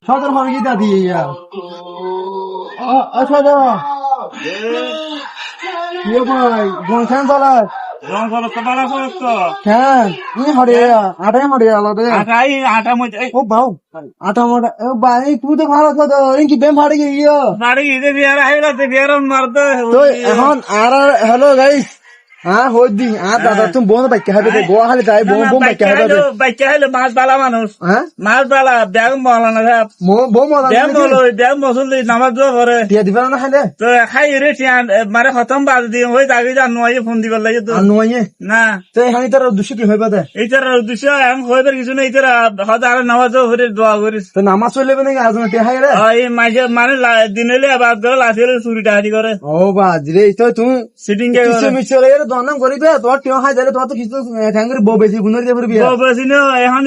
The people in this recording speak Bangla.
সদর হবে কি দাদি ইয়া সদর ইয়ে ভাই বনখান চলা রং করো তো বালা করো তো হ্যাঁ ই হরে আটাই হরে আলাদা আটা মধ্যে ও বাউ আটা মোটা ও ভাই তুই তো ভালো তো কি বেম ফাড়ে গিয়ে বাড়ি ইদে বিয়ার আইলা তে বিয়ার মারতে তো এখন আর হ্যালো গাইস হ্যাঁ হইদি দাদা তুমি বোন বাইকে হবে গোয়া খালি তাই বোন বোন বাইকে হবে বাচ্চা হইলো মাছ বালা মানুষ হ্যাঁ মাছ বালা ব্যাগ মলানা সাহেব বোন মজা ব্যাগ মসুল নামাজ দোয়া করে দিয়ে দিবা না খাইলে তো খাই রে মারে খতম বাদ দিয়ে হয়ে যাবি জানো ফোন দিবার লাগে তো নয় না তো এখানে তার উদ্দেশ্য কি হইবা দে এইটার উদ্দেশ্য আমি হইবে কিছু না এইটার হয়তো আর নামাজ করে দোয়া করিস তো নামাজ চলে নাকি আজ না টেহাই রে এই মাঝে মানে দিন হইলে আবার ধর লাঠি হলে চুরি টাহাটি করে ও বাজ রে তো তুমি সিটিং কিছু মিছে রে দনাম করিবে তোর টেহাই দিলে তোর তো কিছু ঠ্যাঙ্গের বউ বেশি গুণের দিয়ে পড়বি এখন